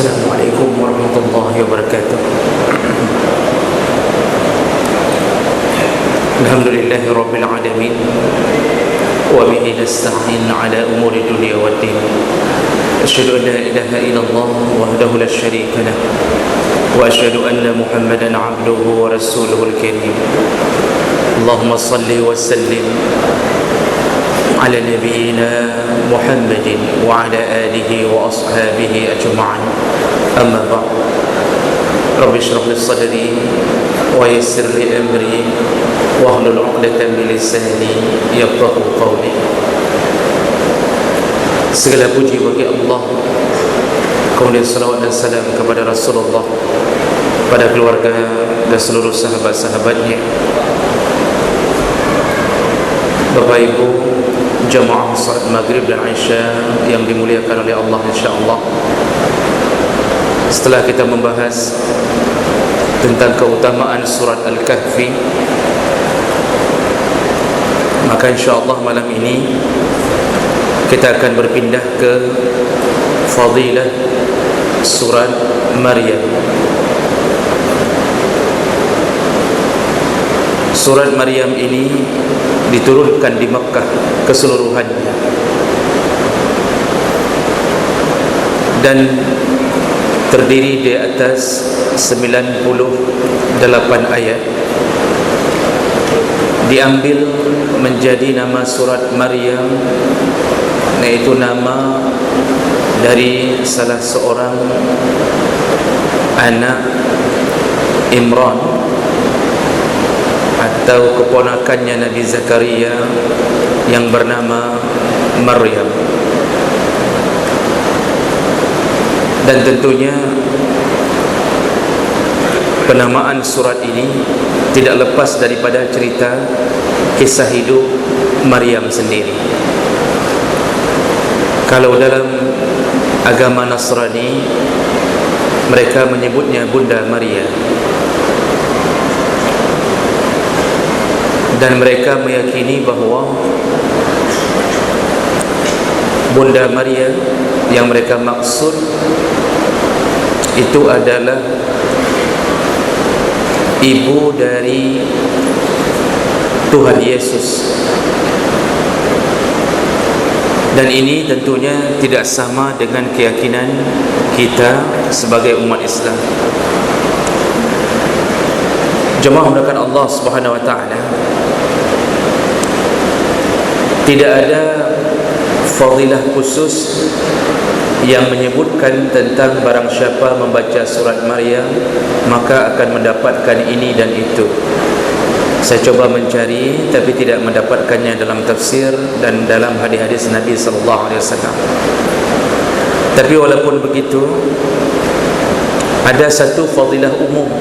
Assalamualaikum warahmatullahi wabarakatuh. Alhamdulillahi rabbil alamin, wa bihi nasta'in ala umuri dunya waddin. Asyhadu an la ilaha illallah wahdahu la syarika lah, wa asyhadu anna Muhammadan abduhu wa rasuluhul karim. Allahumma salli wa sallim ala nabiyyina Muhammadin wa ala alihi wa ashabihi ajma'in. Amma ba'd. Rabbi shrah li sadri wa yassir li amri wa hlul 'uqdatam min lisani yafqahu qawli. Segala puji bagi Allah, kemudian salawat dan salam kepada Rasulullah, pada keluarga dan seluruh sahabat-sahabatnya. Bapak Ibu jamaah salat maghrib dan isya yang dimuliakan oleh Allah, insyaAllah, setelah kita membahas tentang keutamaan surat Al-Kahfi, maka insyaAllah malam ini kita akan berpindah ke fadilah surat Maryam. Surat Maryam ini diturunkan di Makkah keseluruhannya, dan terdiri di atas 98 ayat. Diambil menjadi nama surat Maryam, yaitu nama dari salah seorang anak Imran atau keponakannya Nabi Zakaria yang bernama Maryam. Dan tentunya penamaan surat ini tidak lepas daripada cerita kisah hidup Maryam sendiri. Kalau dalam agama Nasrani, mereka menyebutnya Bunda Maria, dan mereka meyakini bahawa Bunda Maria yang mereka maksud itu adalah ibu dari Tuhan Yesus. Dan ini tentunya tidak sama dengan keyakinan kita sebagai umat Islam. Jemaah mulakan Allah Subhanahu wa taala, tidak ada fadilah khusus yang menyebutkan tentang barang siapa membaca surat Maryam maka akan mendapatkan ini dan itu. Saya coba mencari tapi tidak mendapatkannya dalam tafsir dan dalam hadis-hadis Nabi sallallahu alaihi wasallam. Tapi walaupun begitu, ada satu fadilah umum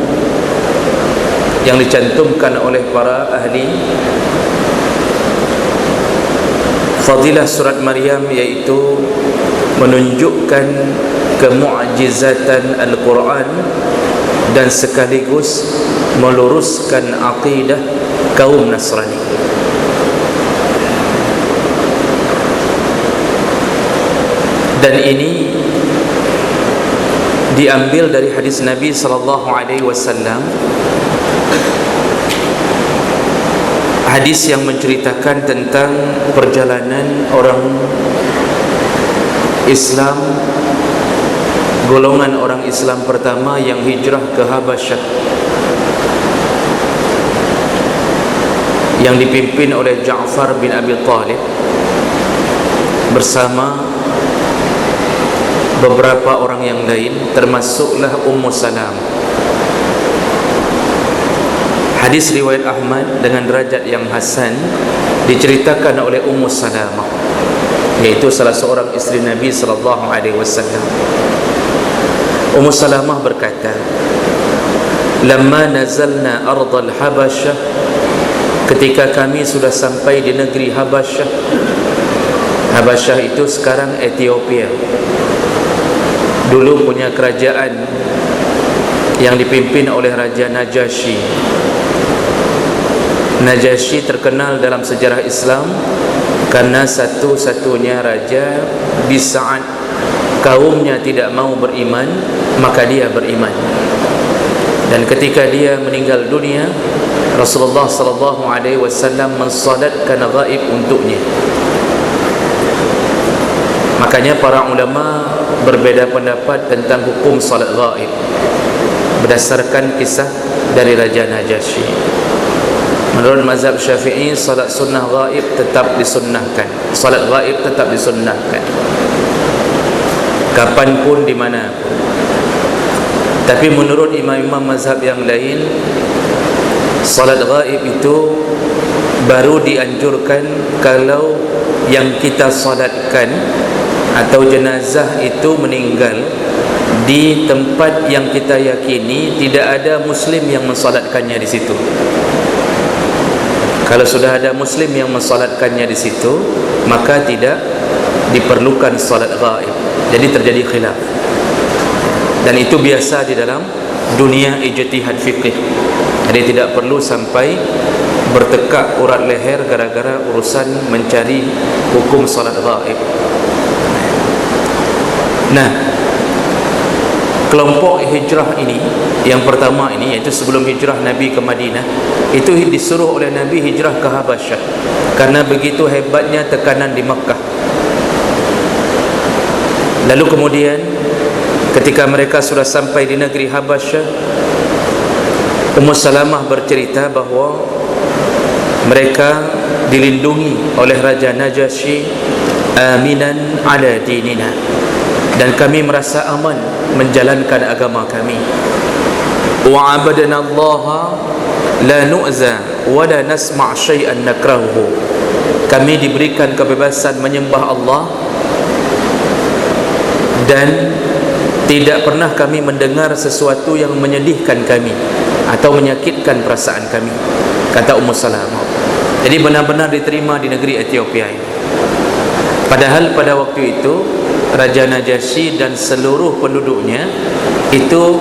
yang dicantumkan oleh para ahli fadilah surat Maryam, yaitu menunjukkan kemu'jizatan Al-Quran dan sekaligus meluruskan akidah kaum Nasrani. Dan ini diambil dari hadis Nabi sallallahu alaihi wasallam, hadis yang menceritakan tentang perjalanan orang Islam, golongan orang Islam pertama yang hijrah ke Habasyah, yang dipimpin oleh Ja'far bin Abi Talib bersama beberapa orang yang lain, termasuklah Ummu Salam. Hadis riwayat Ahmad dengan derajat yang hasan diceritakan oleh Ummu Salamah, yaitu salah seorang isteri Nabi sallallahu alaihi wasallam. Ummu Salamah berkata, "Lamma nazalna ardal Habasyah," ketika kami sudah sampai di negeri Habasyah. Habasyah itu sekarang Ethiopia. Dulu punya kerajaan yang dipimpin oleh Raja Najasyi. Najasyi terkenal dalam sejarah Islam karena satu-satunya raja bisa'at kaumnya tidak mau beriman, maka dia beriman. Dan ketika dia meninggal dunia, Rasulullah sallallahu alaihi wasallam mensalatkan ghaib untuknya. Makanya para ulama berbeza pendapat tentang hukum salat ghaib berdasarkan kisah dari Raja Najasyi. Menurut mazhab Syafi'i, salat sunnah ghaib tetap disunnahkan. Salat ghaib tetap disunnahkan, kapanpun, di mana. Tapi menurut imam-imam mazhab yang lain, salat ghaib itu baru dianjurkan kalau yang kita salatkan atau jenazah itu meninggal di tempat yang kita yakini tidak ada muslim yang mensalatkannya di situ. Kalau sudah ada muslim yang mensalatkannya di situ, maka tidak diperlukan salat ghaib. Jadi terjadi khilaf. Dan itu biasa di dalam dunia ijtihad fiqih. Jadi tidak perlu sampai bertekak urat leher gara-gara urusan mencari hukum salat ghaib. Nah, kelompok hijrah ini, yang pertama ini, iaitu sebelum hijrah Nabi ke Madinah, itu disuruh oleh Nabi hijrah ke Habasyah karena begitu hebatnya tekanan di Makkah. Lalu kemudian ketika mereka sudah sampai di negeri Habasyah, Ummu Salamah bercerita bahawa mereka dilindungi oleh Raja Najasyi, aminan ala dinina, dan kami merasa aman menjalankan agama kami. Wa abadana Allah la nu'za wa la nasma' syai'an nakrahuhu. Kami diberikan kebebasan menyembah Allah dan tidak pernah kami mendengar sesuatu yang menyedihkan kami atau menyakitkan perasaan kami, kata Ummu Salamah. Jadi benar-benar diterima di negeri Ethiopia ini. Padahal pada waktu itu Raja Najasyi dan seluruh penduduknya itu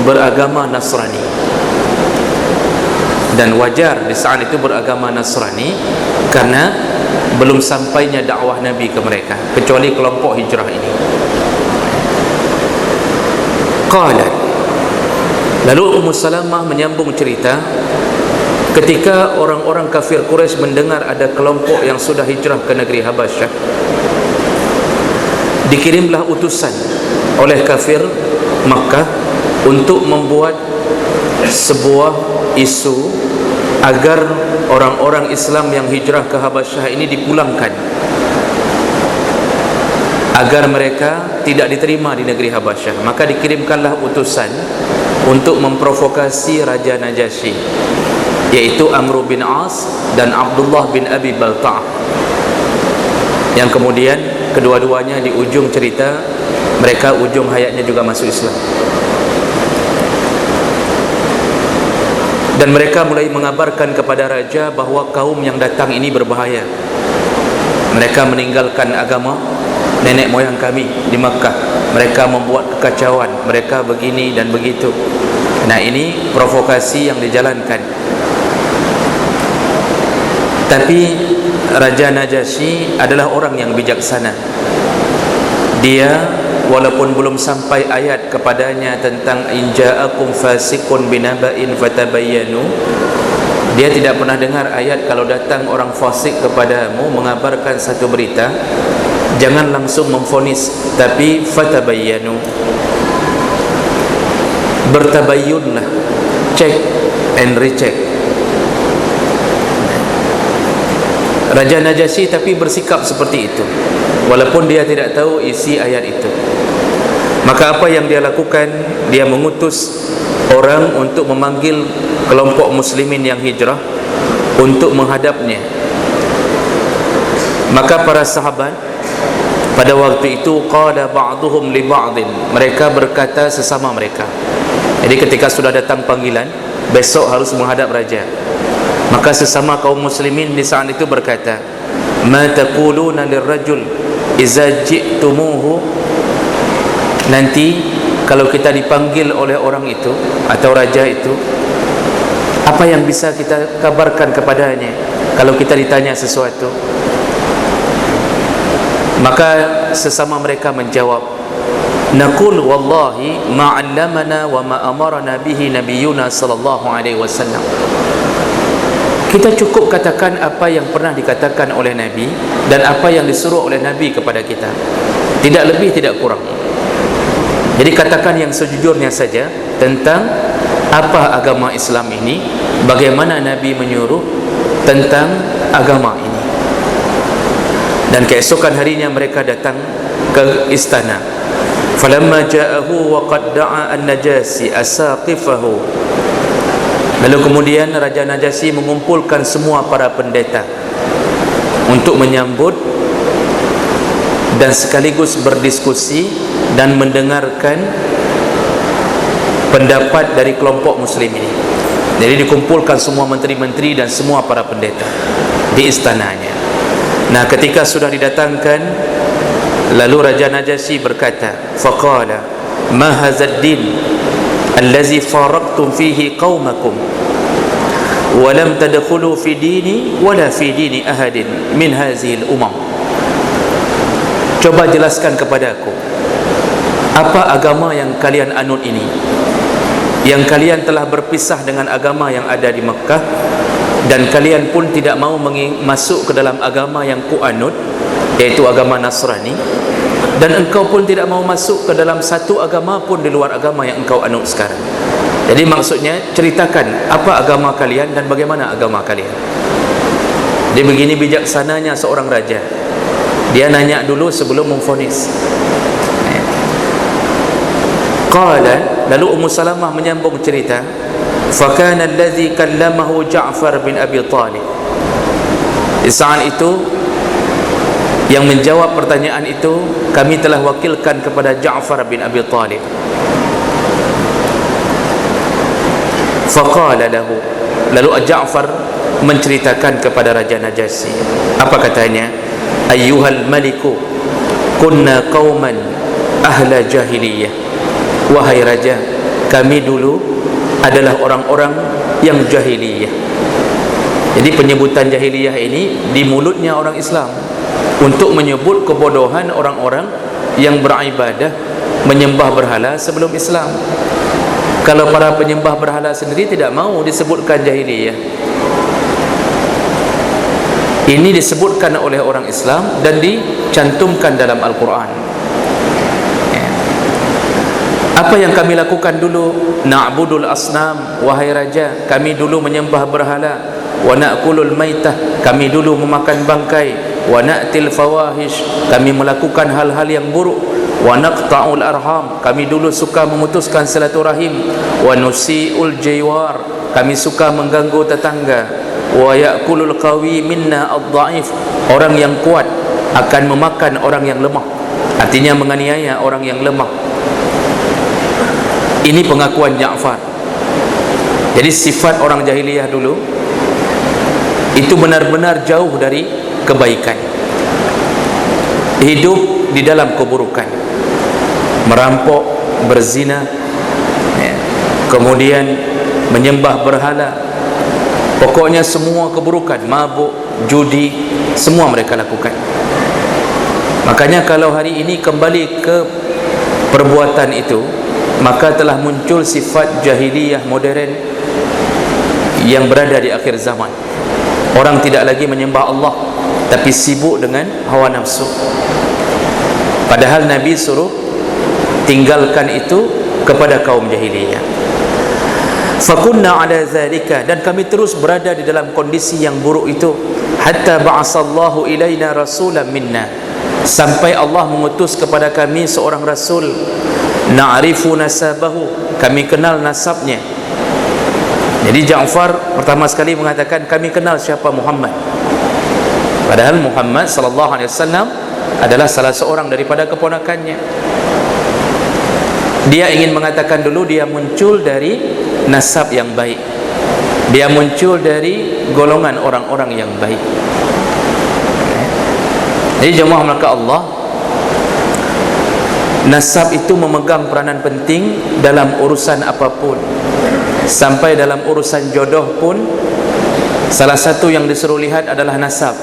beragama Nasrani, dan wajar di saat itu beragama Nasrani karena belum sampainya dakwah Nabi ke mereka, kecuali kelompok hijrah ini. Qalat, lalu Ummu Salamah menyambung cerita, ketika orang-orang kafir Quraisy mendengar ada kelompok yang sudah hijrah ke negeri Habasyah, dikirimlah utusan oleh kafir Makkah untuk membuat sebuah isu agar orang-orang Islam yang hijrah ke Habasyah ini dipulangkan, agar mereka tidak diterima di negeri Habasyah. Maka dikirimkanlah utusan untuk memprovokasi Raja Najasyi, yaitu Amr bin As dan Abdullah bin Abi Balta'ah, yang kemudian kedua-duanya di ujung cerita mereka, ujung hayatnya juga masuk Islam. Dan mereka mulai mengabarkan kepada raja bahawa kaum yang datang ini berbahaya. Mereka meninggalkan agama nenek moyang kami di Makkah, mereka membuat kekacauan, mereka begini dan begitu. Nah, ini provokasi yang dijalankan. Tapi Raja Najasyi adalah orang yang bijaksana. Dia walaupun belum sampai ayat kepadanya tentang in ja'akum fasiqun binaba'in fatabayyanu, dia tidak pernah dengar ayat kalau datang orang fasik kepadamu mengabarkan satu berita, jangan langsung memvonis, tapi fatabayyanu, bertabayyunlah, check and recheck. Raja Najasyi tapi bersikap seperti itu walaupun dia tidak tahu isi ayat itu. Maka apa yang dia lakukan? Dia mengutus orang untuk memanggil kelompok muslimin yang hijrah untuk menghadapnya. Maka para sahabat pada waktu itu, qala ba'duhum li ba'din, mereka berkata sesama mereka. Jadi ketika sudah datang panggilan, besok harus menghadap raja, maka sesama kaum muslimin di saat itu berkata, ma taquluna lirrajul iza ji'tumuhu, nanti kalau kita dipanggil oleh orang itu atau raja itu, apa yang bisa kita kabarkan kepadanya kalau kita ditanya sesuatu? Maka sesama mereka menjawab, naqul wallahi ma 'allamana wa ma amarna bihi nabiyuna sallallahu alaihi wasallam. Kita cukup katakan apa yang pernah dikatakan oleh Nabi dan apa yang disuruh oleh Nabi kepada kita, tidak lebih tidak kurang. Jadi katakan yang sejujurnya saja tentang apa agama Islam ini, bagaimana Nabi menyuruh tentang agama ini. Dan keesokan harinya mereka datang ke istana. Falamma ja'ahu wa qad da'a an-Najasi asaqifahu. Lalu kemudian Raja Najasyi mengumpulkan semua para pendeta untuk menyambut dan sekaligus berdiskusi dan mendengarkan pendapat dari kelompok muslim ini. Jadi dikumpulkan semua menteri-menteri dan semua para pendeta di istananya. Nah, ketika sudah didatangkan, lalu Raja Najasyi berkata, faqala ma hadzal din allazi faraqtum fihi qaumakum wa lam tadkhulu fi dini wala fi dini ahadin min hadhihi al-umam. Coba jelaskan kepada aku, apa agama yang kalian anut ini, yang kalian telah berpisah dengan agama yang ada di Mekah, dan kalian pun tidak mau masuk ke dalam agama yang kuanut, yaitu agama Nasrani, dan engkau pun tidak mau masuk ke dalam satu agama pun di luar agama yang engkau anut sekarang. Jadi maksudnya, ceritakan apa agama kalian dan bagaimana agama kalian. Dia begini bijaksananya seorang raja. Dia nanya dulu sebelum memvonis. Qala, lalu Ummu Salamah menyambung cerita, fakana alladhi kallamahu Ja'far bin Abi Talib. Di saat itu yang menjawab pertanyaan itu kami telah wakilkan kepada Ja'far bin Abi Talib. Faqala lahu, lalu Ja'far menceritakan kepada Raja Najasyi. Apa katanya? Ayyuhal maliku, kunna qauman ahla jahiliyah. Wahai raja, kami dulu adalah orang-orang yang jahiliyah. Jadi penyebutan jahiliyah ini di mulutnya orang Islam untuk menyebut kebodohan orang-orang yang beribadah menyembah berhala sebelum Islam. Kalau para penyembah berhala sendiri tidak mau disebutkan jahiliyah. Ini disebutkan oleh orang Islam dan dicantumkan dalam Al-Quran. Apa yang kami lakukan dulu? Na'budul asnam, wahai raja, kami dulu menyembah berhala. Wa na'kulul maitah, kami dulu memakan bangkai. Wa na'til fawahish, kami melakukan hal-hal yang buruk. Wa naqta'ul arham, kami dulu suka memutuskan silaturahim. Wa nusi'ul jiwar, kami suka mengganggu tetangga. Wa ya'kulul qawi minna ad-dha'if, orang yang kuat akan memakan orang yang lemah, artinya menganiaya orang yang lemah. Ini pengakuan Ja'far. Jadi sifat orang jahiliyah dulu itu benar-benar jauh dari kebaikan, hidup di dalam keburukan, merampok, berzina, kemudian menyembah berhala, pokoknya semua keburukan, mabuk, judi, semua mereka lakukan. Makanya kalau hari ini kembali ke perbuatan itu, maka telah muncul sifat jahiliyah modern yang berada di akhir zaman. Orang tidak lagi menyembah Allah, tapi sibuk dengan hawa nafsu. Padahal Nabi suruh tinggalkan itu kepada kaum jahiliyah. Fakunna ala zalika, dan kami terus berada di dalam kondisi yang buruk itu, hatta ba'asallahu ilaina rasulan minna, sampai Allah mengutus kepada kami seorang rasul. Na'rifu nasabahu, kami kenal nasabnya. Jadi Ja'far pertama sekali mengatakan kami kenal siapa Muhammad, padahal Muhammad sallallahu alaihi wasallam adalah salah seorang daripada keponakannya. Dia ingin mengatakan dulu dia muncul dari nasab yang baik, dia muncul dari golongan orang-orang yang baik. Jadi jemaah maka Allah, nasab itu memegang peranan penting dalam urusan apapun. Sampai dalam urusan jodoh pun salah satu yang disuruh lihat adalah nasab.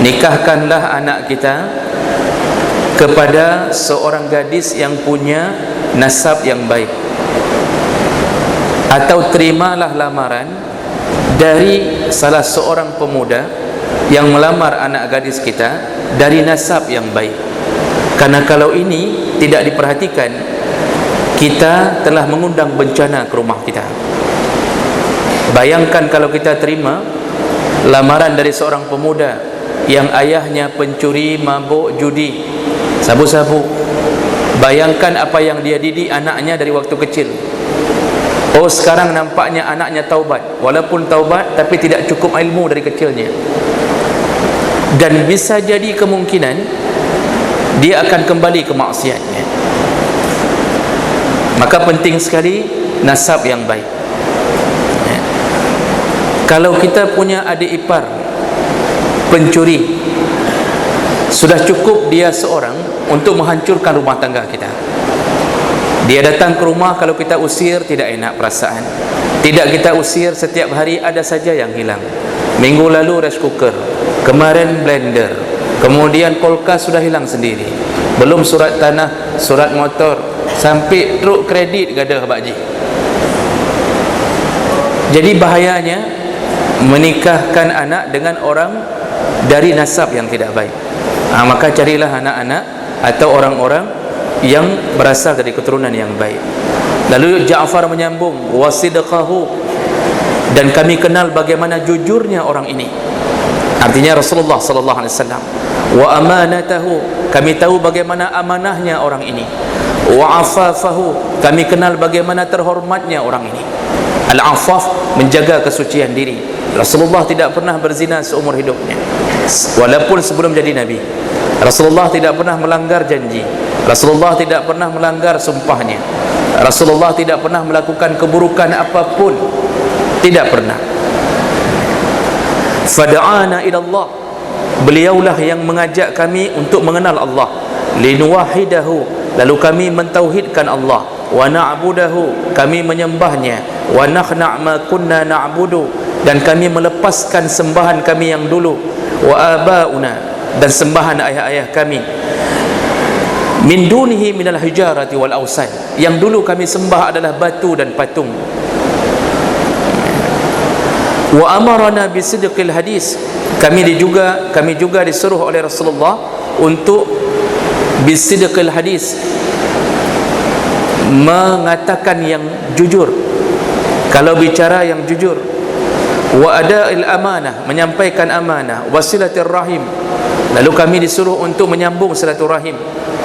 Nikahkanlah anak kita kepada seorang gadis yang punya nasab yang baik, atau terimalah lamaran dari salah seorang pemuda yang melamar anak gadis kita dari nasab yang baik. Karena kalau ini tidak diperhatikan, kita telah mengundang bencana ke rumah kita. Bayangkan kalau kita terima lamaran dari seorang pemuda yang ayahnya pencuri, mabuk, judi, sabu-sabu. Bayangkan apa yang dia didik anaknya dari waktu kecil. Oh, sekarang nampaknya anaknya taubat, walaupun taubat tapi tidak cukup ilmu dari kecilnya. Dan bisa jadi kemungkinan dia akan kembali ke maksiatnya. Maka penting sekali nasab yang baik. Kalau kita punya adik ipar pencuri, sudah cukup dia seorang untuk menghancurkan rumah tangga kita. Dia datang ke rumah, kalau kita usir tidak enak perasaan. Tidak kita usir, setiap hari ada saja yang hilang. Minggu lalu rice cooker, kemarin blender, kemudian kulkas sudah hilang sendiri. Belum surat tanah, surat motor, sampai truk kredit gadah Pak Haji. Jadi bahayanya menikahkan anak dengan orang dari nasab yang tidak baik. Maka carilah anak-anak atau orang-orang yang berasal dari keturunan yang baik. Lalu Ja'far menyambung, wasidqahu, dan kami kenal bagaimana jujurnya orang ini. Artinya Rasulullah sallallahu alaihi wasallam. Wa amanatahu, kami tahu bagaimana amanahnya orang ini. Wa afafahu, kami kenal bagaimana terhormatnya orang ini. Al-afaf, menjaga kesucian diri. Rasulullah tidak pernah berzina seumur hidupnya, walaupun sebelum jadi Nabi. Rasulullah tidak pernah melanggar janji. Rasulullah tidak pernah melanggar sumpahnya. Rasulullah tidak pernah melakukan keburukan apapun, tidak pernah. Fada'ana ila Allah, beliaulah yang mengajak kami untuk mengenal Allah. Linuwahidahu, lalu kami mentauhidkan Allah. Wa na'budahu, kami menyembahnya. Wa nakhna' ma kunna na'budu, dan kami melepaskan sembahan kami yang dulu. Wa aba'una, dan sembahan ayah-ayah kami. Min dunihi minal hijarati wal awsan, yang dulu kami sembah adalah batu dan patung. Wa amarana bisidqil hadis, kami juga disuruh oleh Rasulullah untuk bisidqil hadis, mengatakan yang jujur, kalau bicara yang jujur. Wa ada'il amanah, menyampaikan amanah. Wasilatir rahim, lalu kami disuruh untuk menyambung silaturahim.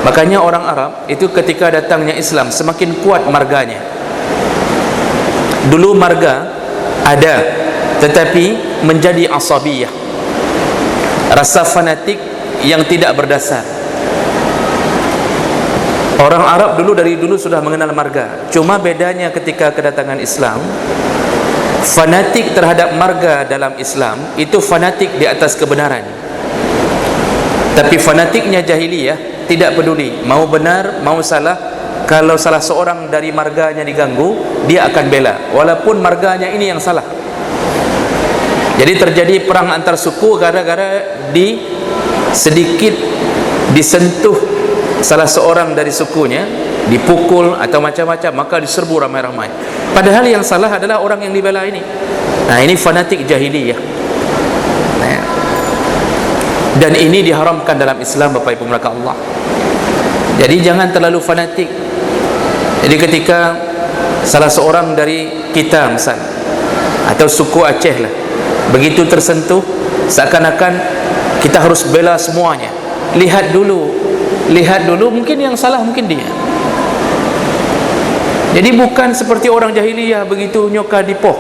Makanya orang Arab itu ketika datangnya Islam semakin kuat marganya. Dulu marga ada, tetapi menjadi asabiyah, rasa fanatik yang tidak berdasar. Orang Arab dari dulu sudah mengenal marga. Cuma bedanya ketika kedatangan Islam, fanatik terhadap marga dalam Islam itu fanatik di atas kebenaran. Tapi fanatiknya jahiliyah tidak peduli, mau benar, mau salah. Kalau salah seorang dari marganya diganggu, dia akan bela, walaupun marganya ini yang salah. Jadi terjadi perang antar suku gara-gara sedikit disentuh salah seorang dari sukunya, dipukul atau macam-macam, maka diserbu ramai-ramai. Padahal yang salah adalah orang yang dibela ini. Nah, ini fanatik jahiliyah. Dan ini diharamkan dalam Islam, Bapak Ibu muraka Allah. Jadi jangan terlalu fanatik. Jadi ketika salah seorang dari kita misal, atau suku Aceh lah, begitu tersentuh, seakan-akan kita harus bela semuanya. Lihat dulu, mungkin yang salah mungkin dia. Jadi bukan seperti orang jahiliyah, begitu nyoka dipoh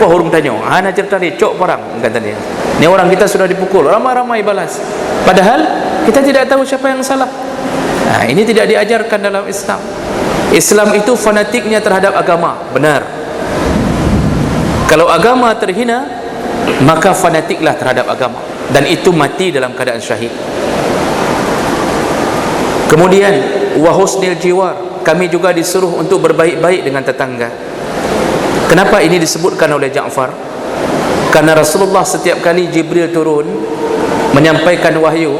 hurung tanyo, ana cerita dia cok parang, kata dia. Ini orang kita sudah dipukul, ramai-ramai balas. Padahal kita tidak tahu siapa yang salah. Nah, ini tidak diajarkan dalam Islam. Islam itu fanatiknya terhadap agama, benar. Kalau agama terhina, maka fanatiklah terhadap agama, dan itu mati dalam keadaan syahid. Kemudian wa husnil jiwar, kami juga disuruh untuk berbaik-baik dengan tetangga. Kenapa ini disebutkan oleh Ja'far? Karena Rasulullah setiap kali Jibril turun menyampaikan wahyu,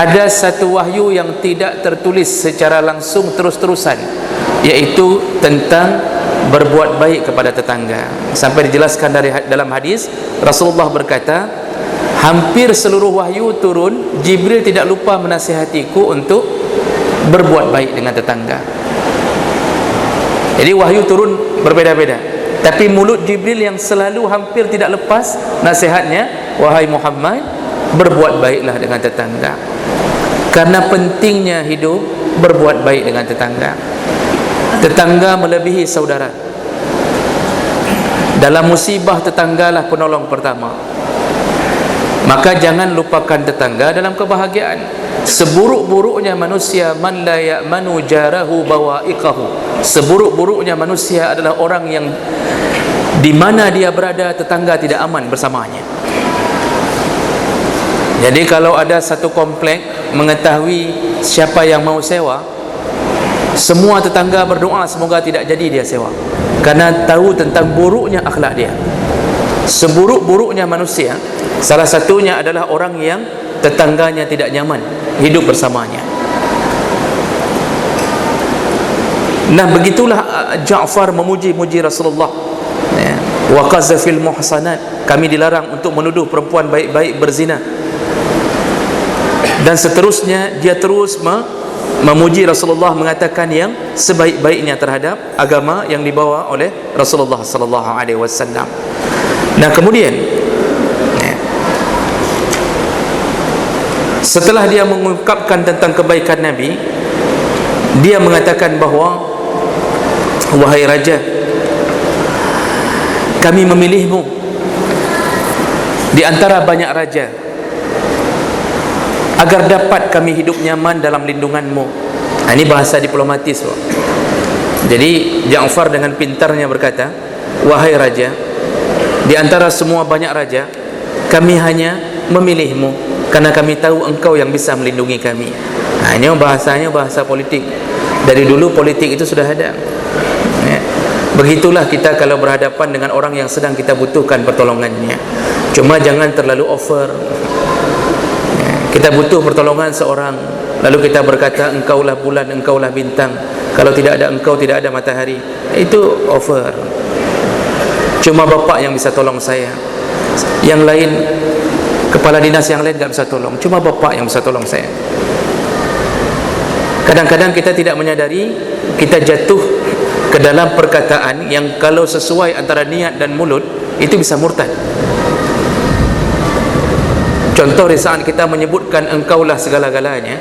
ada satu wahyu yang tidak tertulis secara langsung terus-terusan, iaitu tentang berbuat baik kepada tetangga. Sampai dijelaskan dalam hadis, Rasulullah berkata, hampir seluruh wahyu turun, Jibril tidak lupa menasihatiku untuk berbuat baik dengan tetangga. Jadi wahyu turun berbeda-beda, tapi mulut Jibril yang selalu hampir tidak lepas nasihatnya, wahai Muhammad, berbuat baiklah dengan tetangga. Karena pentingnya hidup berbuat baik dengan tetangga. Tetangga melebihi saudara. Dalam musibah, tetanggalah penolong pertama. Maka jangan lupakan tetangga dalam kebahagiaan. Seburuk-buruknya manusia man la ya'manu jarahu bawa'iqahu. Seburuk-buruknya manusia adalah orang yang di mana dia berada, tetangga tidak aman bersamanya. Jadi kalau ada satu komplek mengetahui siapa yang mau sewa, semua tetangga berdoa semoga tidak jadi dia sewa, karena tahu tentang buruknya akhlak dia. Seburuk-buruknya manusia, salah satunya adalah orang yang tetangganya tidak nyaman hidup bersamanya. Nah, begitulah Ja'far memuji-muji Rasulullah. Wa qazafil muhsanat, kami dilarang untuk menuduh perempuan baik-baik berzina. Dan seterusnya, dia terus memuji Rasulullah, mengatakan yang sebaik-baiknya terhadap agama yang dibawa oleh Rasulullah sallallahu alaihi wasallam. Nah, kemudian setelah dia mengungkapkan tentang kebaikan Nabi, dia mengatakan bahawa, wahai raja, kami memilihmu di antara banyak raja agar dapat kami hidup nyaman dalam lindunganmu. Ini bahasa diplomatis. Jadi Ja'far dengan pintarnya berkata, wahai raja, di antara semua banyak raja, kami hanya memilihmu karena kami tahu engkau yang bisa melindungi kami. Ini bahasanya bahasa politik. Dari dulu politik itu sudah ada. Begitulah kita kalau berhadapan dengan orang yang sedang kita butuhkan pertolongannya. Cuma jangan terlalu over. Kita butuh pertolongan seorang, lalu kita berkata, engkaulah bulan, engkaulah bintang, kalau tidak ada engkau tidak ada matahari. Itu over. Cuma bapak yang bisa tolong saya, yang lain, kepala dinas yang lain tak bisa tolong, cuma bapak yang bisa tolong saya. Kadang-kadang kita tidak menyadari, kita jatuh ke dalam perkataan yang kalau sesuai antara niat dan mulut, itu bisa murtad. Contoh, di saat kita menyebutkan engkaulah segala-galanya,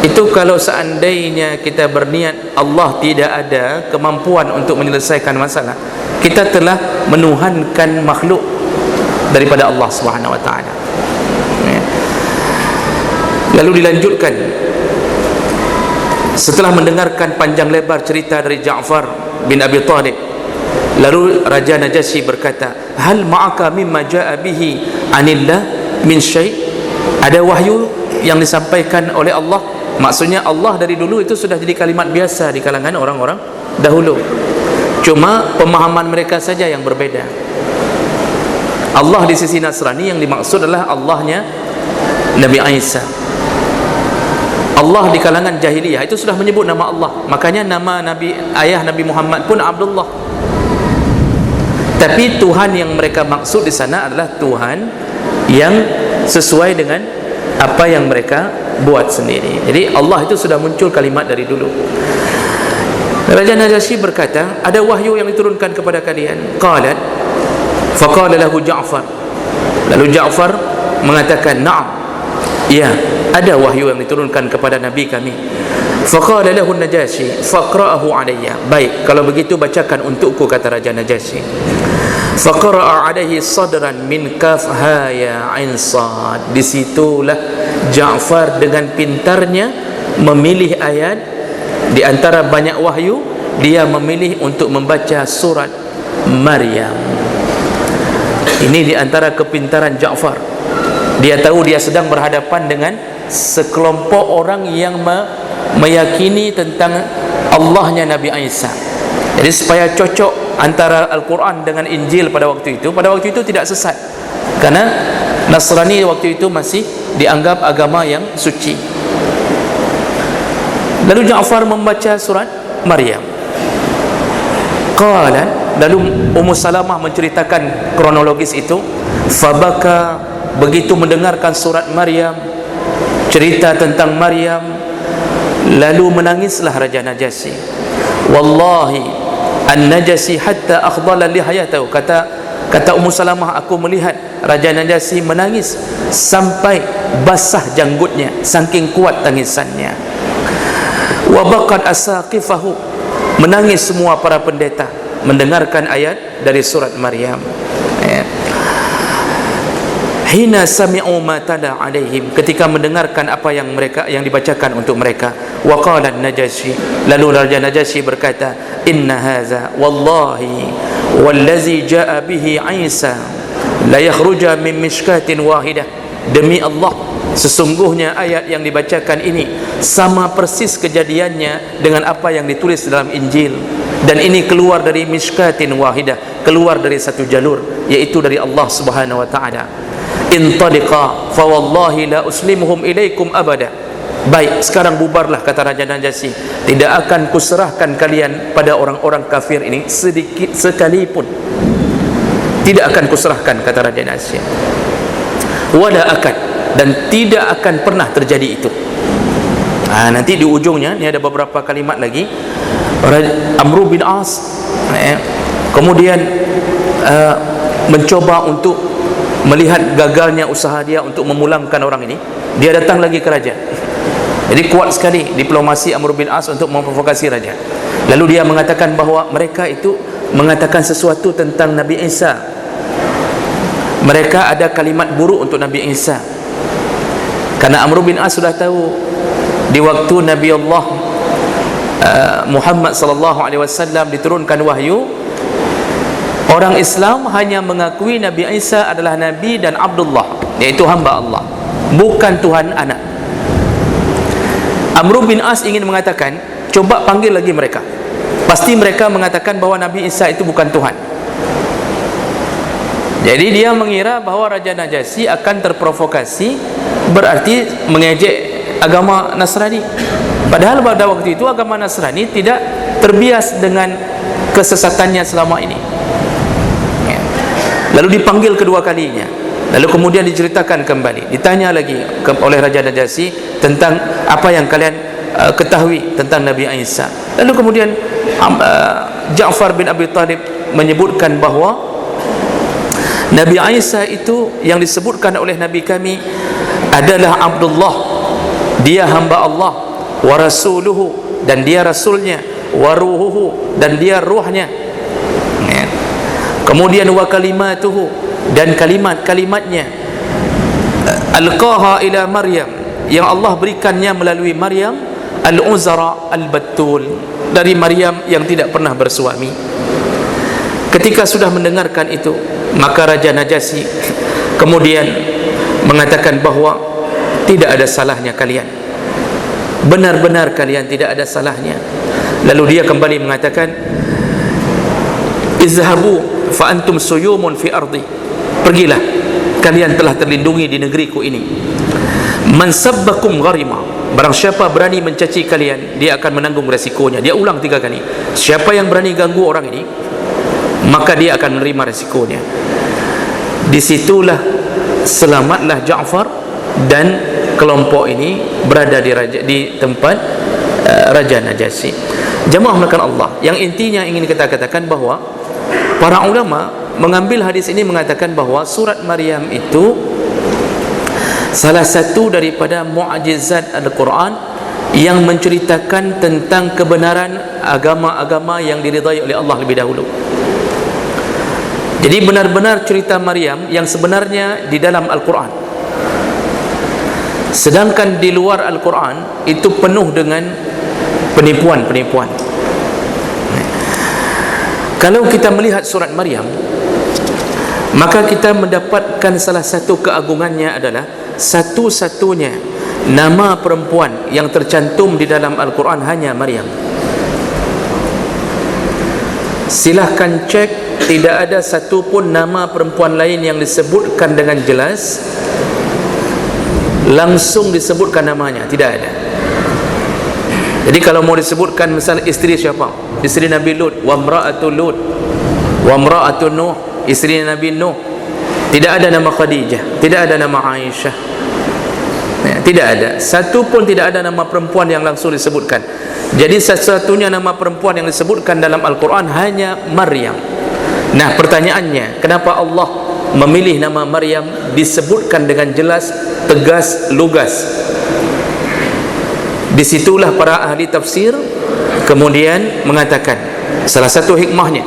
itu kalau seandainya kita berniat Allah tidak ada kemampuan untuk menyelesaikan masalah, kita telah menuhankan makhluk daripada Allah Subhanahu wa taala. Lalu dilanjutkan, setelah mendengarkan panjang lebar cerita dari Ja'far bin Abi Talib, lalu Raja Najasyi berkata, hal ma'aka mimma ja'a bihi anillah min syai'? Ada wahyu yang disampaikan oleh Allah? Maksudnya Allah dari dulu itu sudah jadi kalimat biasa di kalangan orang-orang dahulu, cuma pemahaman mereka saja yang berbeda. Allah di sisi Nasrani yang dimaksud adalah Allahnya Nabi Isa. Allah di kalangan jahiliyah itu sudah menyebut nama Allah, makanya nama Nabi, ayah Nabi Muhammad pun Abdullah. Tapi Tuhan yang mereka maksud di sana adalah Tuhan yang sesuai dengan apa yang mereka buat sendiri. Jadi Allah itu sudah muncul kalimat dari dulu. Raja Najasyi berkata, ada wahyu yang diturunkan kepada kalian. Qalat, faqala lahu Ja'far. Lalu Ja'far mengatakan, na'am, ya, ada wahyu yang diturunkan kepada Nabi kami. Faqala lahu Najasyi, faqra'ahu alayya. Baik, kalau begitu bacakan untukku, kata Raja Najasyi. Faqara'a alaihi sadran min kaf ha ya ain sad. Disitulah Ja'far dengan pintarnya memilih ayat di antara banyak wahyu. Dia memilih untuk membaca surat Maryam. Ini di antara kepintaran Ja'far. Dia tahu dia sedang berhadapan dengan sekelompok orang yang meyakini tentang Allahnya Nabi Isa. Jadi supaya cocok antara Al-Quran dengan Injil pada waktu itu tidak sesat, karena Nasrani waktu itu masih dianggap agama yang suci. Lalu Ja'far membaca surat Maryam. Qala, lalu Ummu Salamah menceritakan kronologis itu. Fabaka, begitu mendengarkan surat Maryam, cerita tentang Maryam, lalu menangislah Raja Najasyi. Wallahi an-Najasyi hatta akhdala lihayatahu. Kata Ummu Salamah, aku melihat Raja Najasyi menangis sampai basah janggutnya, saking kuat tangisannya. Wa baqad asaqifahu, menangis semua para pendeta mendengarkan ayat dari surat Maryam. Hina sami'u ma tala alaihim, ketika mendengarkan apa yang dibacakan untuk mereka. Wa qala an-Najasyi, lalu Raja Najasyi berkata, inna hadza wallahi wallazi jaa bihi Isa la yakhruja min mishkatin wahidah. Demi Allah, sesungguhnya ayat yang dibacakan ini sama persis kejadiannya dengan apa yang ditulis dalam Injil, dan ini keluar dari mishkatin wahidah, keluar dari satu jalur, yaitu dari Allah Subhanahu wa taala. Intaliqa fa wallahi la uslimuhum ilaikum abada. Baik, sekarang bubarlah, kata Raja Najasyi, tidak akan kuserahkan kalian pada orang-orang kafir ini sedikit sekalipun. Tidak akan kuserahkan, kata Raja Najasyi. Wala akan, dan tidak akan pernah terjadi itu. Nanti di ujungnya ini ada beberapa kalimat lagi. Amr bin As kemudian mencoba untuk melihat gagalnya usaha dia untuk memulangkan orang ini. Dia datang lagi ke raja. Jadi kuat sekali diplomasi Amr bin As untuk memprovokasi raja. Lalu dia mengatakan bahawa mereka itu mengatakan sesuatu tentang Nabi Isa. Mereka ada kalimat buruk untuk Nabi Isa. Karena Amr bin As sudah tahu di waktu Nabi Allah Muhammad sallallahu alaihi wasallam diturunkan wahyu, orang Islam hanya mengakui Nabi Isa adalah Nabi dan Abdullah, iaitu hamba Allah, bukan Tuhan anak. Amr bin As ingin mengatakan, coba panggil lagi mereka, pasti mereka mengatakan bahawa Nabi Isa itu bukan Tuhan. Jadi dia mengira bahawa Raja Najasyi akan terprovokasi, berarti mengejek agama Nasrani. Padahal pada waktu itu agama Nasrani tidak terbias dengan kesesatannya selama ini. Lalu dipanggil kedua kalinya, lalu kemudian diceritakan kembali, ditanya lagi oleh Raja Najasyi tentang apa yang kalian ketahui tentang Nabi Isa. Lalu kemudian Ja'far bin Abi Talib menyebutkan bahawa Nabi Isa itu yang disebutkan oleh Nabi kami adalah Abdullah, dia hamba Allah, wa rasuluhu, dan dia rasulnya, wa ruhuhu, dan dia ruhnya. Kemudian wa kalimatuhu, dan kalimat-kalimatnya, alqaha ila Maryam, yang Allah berikannya melalui Maryam, al-uzra al-battul, dari Maryam yang tidak pernah bersuami. Ketika sudah mendengarkan itu, maka Raja Najasyi kemudian mengatakan bahawa tidak ada salahnya kalian, benar-benar kalian tidak ada salahnya. Lalu dia kembali mengatakan, izhabu fa antum suyumun fi ardi, pergilah, kalian telah terlindungi di negeriku ini. Man sabbakum gharima, barang siapa berani mencaci kalian, dia akan menanggung resikonya. Dia ulang 3 kali, siapa yang berani ganggu orang ini, maka dia akan menerima resikonya. Disitulah selamatlah Ja'far dan kelompok ini berada di tempat Raja Najasyi. Jemaah melakukan Allah, yang intinya ingin kita katakan bahawa para ulama mengambil hadis ini mengatakan bahawa surat Maryam itu salah satu daripada mu'jizat Al-Quran yang menceritakan tentang kebenaran agama-agama yang diridai oleh Allah lebih dahulu. Jadi benar-benar cerita Maryam yang sebenarnya di dalam Al-Quran. Sedangkan di luar Al-Quran itu penuh dengan penipuan-penipuan. Kalau kita melihat surat Maryam, maka kita mendapatkan salah satu keagungannya adalah satu-satunya nama perempuan yang tercantum di dalam Al-Quran hanya Maryam. Silahkan cek, tidak ada satu pun nama perempuan lain yang disebutkan dengan jelas, langsung disebutkan namanya, tidak ada. Jadi kalau mau disebutkan misalnya isteri siapa? Isteri Nabi Lut, wa imra'atu Lut, wa imra'atu Nuh, isteri Nabi Nuh. Tidak ada nama Khadijah, tidak ada nama Aisyah, ya, tidak ada. Satu pun tidak ada nama perempuan yang langsung disebutkan. Jadi satu-satunya nama perempuan yang disebutkan dalam Al-Quran hanya Maryam. Nah, pertanyaannya, kenapa Allah memilih nama Maryam disebutkan dengan jelas, tegas, lugas? Disitulah para ahli tafsir kemudian mengatakan salah satu hikmahnya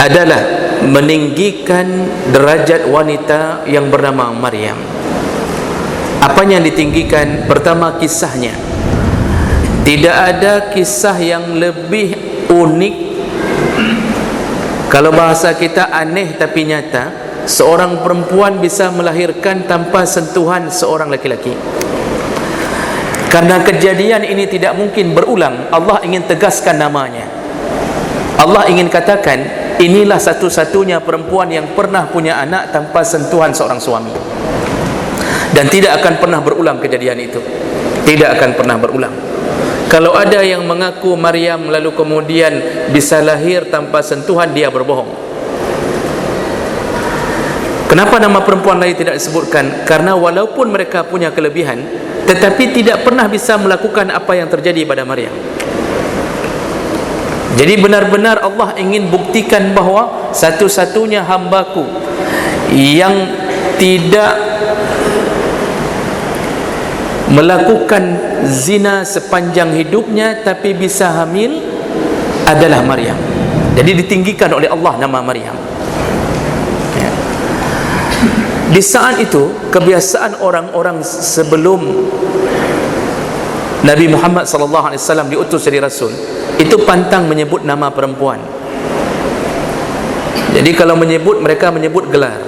adalah meninggikan derajat wanita yang bernama Maryam. Apanya yang ditinggikan? Pertama, kisahnya. Tidak ada kisah yang lebih unik, kalau bahasa kita aneh tapi nyata. Seorang perempuan bisa melahirkan tanpa sentuhan seorang laki-laki. Karena kejadian ini tidak mungkin berulang, Allah ingin tegaskan namanya. Allah ingin katakan, inilah satu-satunya perempuan yang pernah punya anak tanpa sentuhan seorang suami. Dan tidak akan pernah berulang kejadian itu. Tidak akan pernah berulang. Kalau ada yang mengaku Maryam lalu kemudian bisa lahir tanpa sentuhan, dia berbohong. Kenapa nama perempuan lain tidak disebutkan? Karena walaupun mereka punya kelebihan, tetapi tidak pernah bisa melakukan apa yang terjadi pada Maryam. Jadi benar-benar Allah ingin buktikan bahawa satu-satunya hambaku yang tidak melakukan zina sepanjang hidupnya tapi bisa hamil adalah Maryam. Jadi ditinggikan oleh Allah nama Maryam. Ya. Di saat itu kebiasaan orang-orang sebelum Nabi Muhammad SAW diutus jadi Rasul, itu pantang menyebut nama perempuan. Jadi kalau menyebut, mereka menyebut gelar.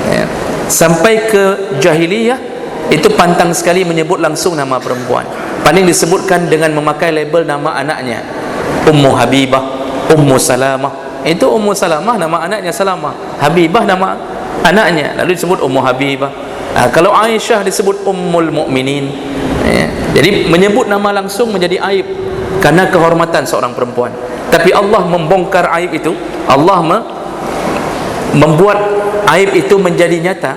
Ya. Sampai ke jahiliyah itu pantang sekali menyebut langsung nama perempuan. Paling disebutkan dengan memakai label nama anaknya, Ummu Habibah, Ummu Salamah. Itu Ummu Salamah nama anaknya Salamah, Habibah nama anaknya, lalu disebut Ummu Habibah. Kalau Aisyah disebut Ummul Mukminin. Ya. Jadi menyebut nama langsung menjadi aib karena kehormatan seorang perempuan. Tapi Allah membongkar aib itu. Allah membuat aib itu menjadi nyata,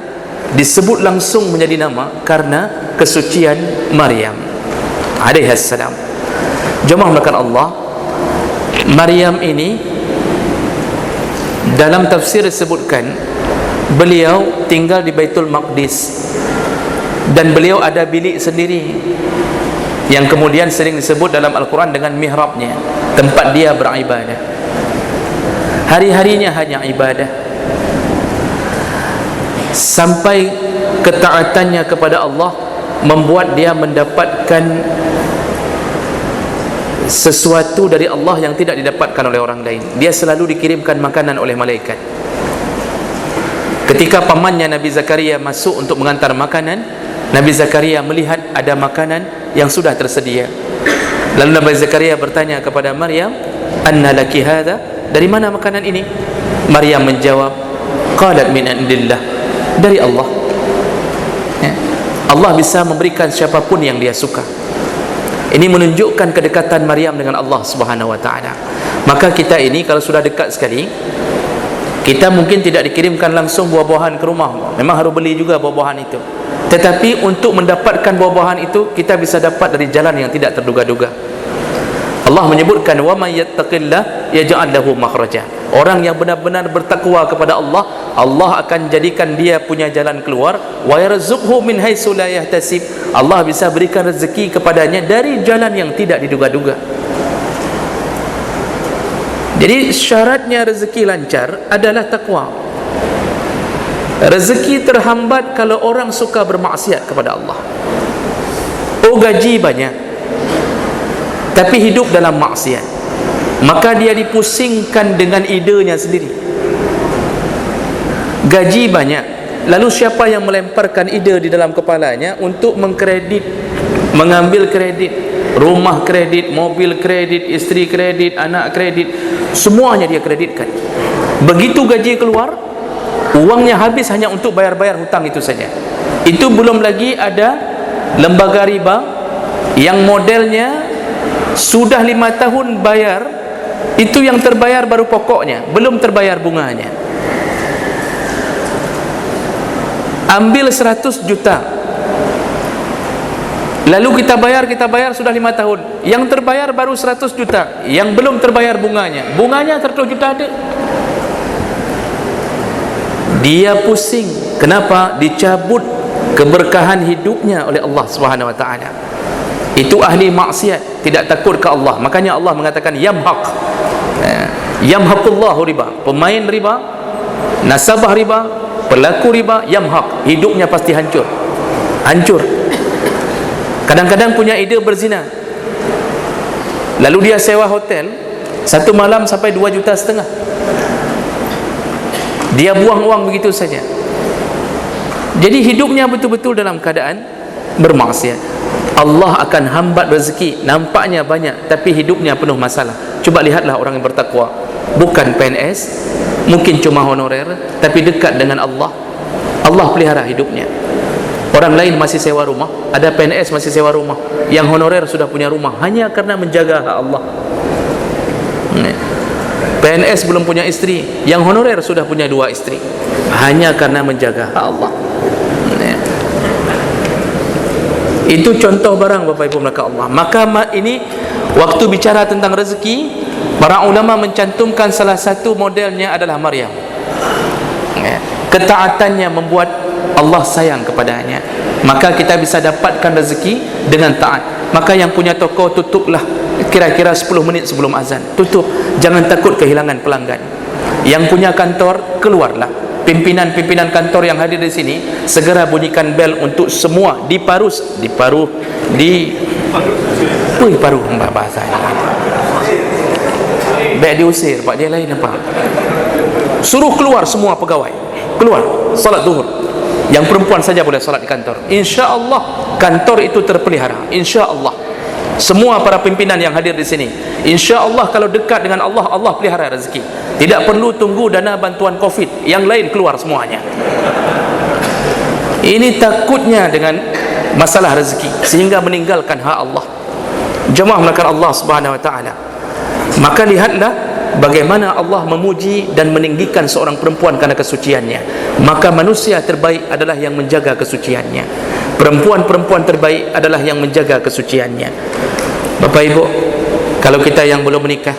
disebut langsung menjadi nama karena kesucian Maryam alaihissalam. Jemaah melakukan Allah, Maryam ini dalam tafsir disebutkan beliau tinggal di Baitul Maqdis dan beliau ada bilik sendiri yang kemudian sering disebut dalam Al-Quran dengan mihrabnya, tempat dia beribadah. Hari-harinya hanya ibadah, sampai ketaatannya kepada Allah membuat dia mendapatkan sesuatu dari Allah yang tidak didapatkan oleh orang lain. Dia selalu dikirimkan makanan oleh malaikat. Ketika pamannya Nabi Zakaria masuk untuk mengantar makanan, Nabi Zakaria melihat ada makanan yang sudah tersedia. Lalu Nabi Zakaria bertanya kepada Maryam, "Anna laki hadha?" Dari mana makanan ini? Maryam menjawab, "Qalat min indillah." Dari Allah. Ya. Allah bisa memberikan siapapun yang dia suka. Ini menunjukkan kedekatan Maryam dengan Allah Subhanahu wa taala. Maka kita ini kalau sudah dekat sekali, kita mungkin tidak dikirimkan langsung buah-buahan ke rumah. Memang harus beli juga buah-buahan itu. Tetapi untuk mendapatkan buah-buahan itu, kita bisa dapat dari jalan yang tidak terduga-duga. Allah menyebutkan, "Wa may yattaqillah yaj'al lahu makhraja." Orang yang benar-benar bertakwa kepada Allah, Allah akan jadikan dia punya jalan keluar. Wa yarzuqhu min haitsu la yahtasib. Allah bisa berikan rezeki kepadanya dari jalan yang tidak diduga-duga. Jadi syaratnya rezeki lancar adalah takwa. Rezeki terhambat kalau orang suka bermaksiat kepada Allah. Oh, gaji banyak tapi hidup dalam maksiat, maka dia dipusingkan dengan idenya sendiri. Gaji banyak, lalu siapa yang melemparkan ide di dalam kepalanya untuk mengkredit, mengambil kredit, rumah kredit, mobil kredit, isteri kredit, anak kredit, semuanya dia kreditkan. Begitu gaji keluar, uangnya habis hanya untuk bayar-bayar hutang itu saja. Itu belum lagi ada lembaga riba Yang modelnya sudah 5 tahun bayar, itu yang terbayar baru pokoknya, belum terbayar bunganya. Ambil 100 juta, lalu kita bayar sudah 5 tahun, yang terbayar baru 100 juta, yang belum terbayar bunganya 100 juta ada. Dia pusing. Kenapa? Dicabut keberkahan hidupnya oleh Allah Subhanahu wa taala. Itu ahli maksiat, tidak takut ke Allah. Makanya Allah mengatakan yamhaqullahu riba. Pemain riba, nasabah riba, pelaku riba, yamhaq, hidupnya pasti hancur. Kadang-kadang punya ide berzina, lalu dia sewa hotel, satu malam sampai 2,5 juta. Dia buang uang begitu saja. Jadi hidupnya betul-betul dalam keadaan bermaksiat. Allah akan hambat rezeki, nampaknya banyak tapi hidupnya penuh masalah. Coba lihatlah orang yang bertakwa, bukan PNS, mungkin cuma honorer, tapi dekat dengan Allah. Allah pelihara hidupnya. Orang lain masih sewa rumah, ada PNS masih sewa rumah, yang honorer sudah punya rumah hanya karena menjaga hak Allah. PNS belum punya istri, yang honorer sudah punya 2 istri, hanya karena menjaga hak Allah. Itu contoh barang Bapak Ibu maka Allah. Maka ini waktu bicara tentang rezeki, para ulama mencantumkan salah satu modelnya adalah Maryam. Ketaatannya membuat Allah sayang kepadanya, maka kita bisa dapatkan rezeki dengan taat. Maka yang punya toko, tutuplah kira-kira 10 menit sebelum azan, tutup, jangan takut kehilangan pelanggan. Yang punya kantor, keluarlah. Pimpinan-pimpinan kantor yang hadir di sini, segera bunyikan bel untuk semua diparuh bahasanya. Baik diusir, Pak, dia lain apa? Suruh keluar semua pegawai, keluar, salat zuhur. Yang perempuan saja boleh salat di kantor. Insya-Allah kantor itu terpelihara. Insya-Allah. Semua para pimpinan yang hadir di sini, insya-Allah kalau dekat dengan Allah, Allah pelihara rezeki. Tidak perlu tunggu dana bantuan Covid, yang lain keluar semuanya. Ini takutnya dengan masalah rezeki sehingga meninggalkan hak Allah. Jemaah melakukan Allah Subhanahu wa taala. Maka lihatlah bagaimana Allah memuji dan meninggikan seorang perempuan karena kesuciannya. Maka manusia terbaik adalah yang menjaga kesuciannya. Perempuan-perempuan terbaik adalah yang menjaga kesuciannya. Bapak Ibu, kalau kita yang belum menikah,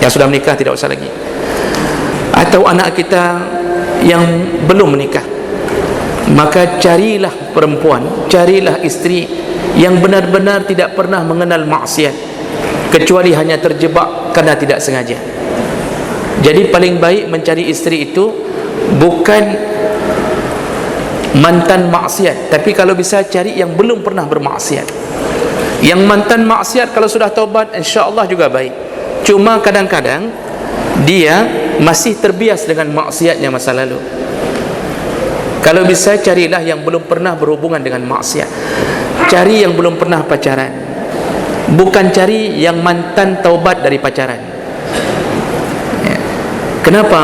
yang sudah menikah tidak usah lagi, atau anak kita yang belum menikah, maka carilah perempuan, carilah istri yang benar-benar tidak pernah mengenal maksiat, kecuali hanya terjebak karena tidak sengaja. Jadi paling baik mencari istri itu bukan mantan maksiat, tapi kalau bisa cari yang belum pernah bermaksiat. Yang mantan maksiat kalau sudah taubat, insya-Allah juga baik. Cuma kadang-kadang dia masih terbias dengan maksiatnya masa lalu. Kalau bisa carilah yang belum pernah berhubungan dengan maksiat. Cari yang belum pernah pacaran, bukan cari yang mantan taubat dari pacaran. Ya. Kenapa?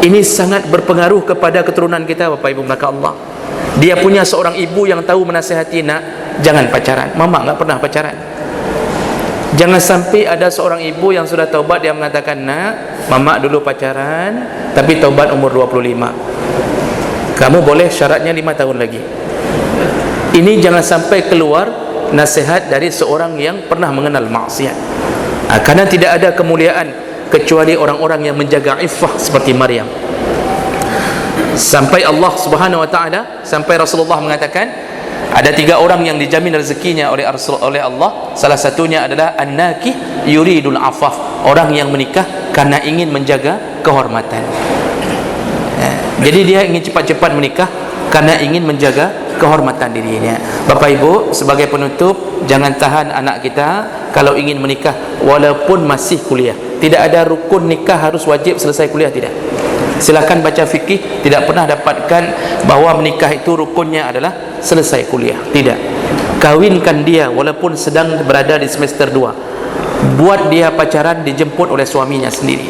Ini sangat berpengaruh kepada keturunan kita Bapak Ibu maka Allah. Dia punya seorang ibu yang tahu menasihati, nak, jangan pacaran. Mama enggak pernah pacaran. Jangan sampai ada seorang ibu yang sudah taubat, dia mengatakan, nak, mama dulu pacaran tapi taubat umur 25. Kamu boleh syaratnya 5 tahun lagi. Ini jangan sampai keluar nasihat dari seorang yang pernah mengenal maksiat. Karena tidak ada kemuliaan kecuali orang-orang yang menjaga iffah seperti Maryam. Sampai Allah Subhanahu wa taala, sampai Rasulullah mengatakan ada 3 orang yang dijamin rezekinya oleh Allah. Salah satunya adalah an-nakih yuridul afaf, orang yang menikah karena ingin menjaga kehormatan. Jadi dia ingin cepat-cepat menikah karena ingin menjaga kehormatan dirinya. Bapak Ibu, sebagai penutup, jangan tahan anak kita kalau ingin menikah walaupun masih kuliah. Tidak ada rukun nikah harus wajib selesai kuliah, tidak. Silakan baca fikih, tidak pernah dapatkan bahwa menikah itu rukunnya adalah selesai kuliah. Tidak. Kawinkan dia walaupun sedang berada di semester 2. Buat dia pacaran, dijemput oleh suaminya sendiri.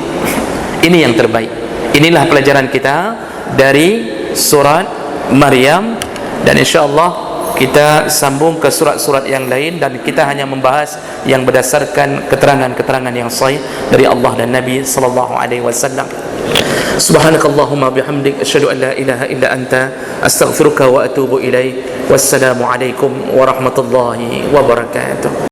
Ini yang terbaik. Inilah pelajaran kita dari surat Maryam, dan insya-Allah kita sambung ke surat-surat yang lain dan kita hanya membahas yang berdasarkan keterangan-keterangan yang sahih dari Allah dan Nabi sallallahu alaihi wasallam. Subhanakallahumma bihamdik asyhadu an la ilaha illa anta astaghfiruka wa atubu ilaik. Wassalamu alaikum warahmatullahi wabarakatuh.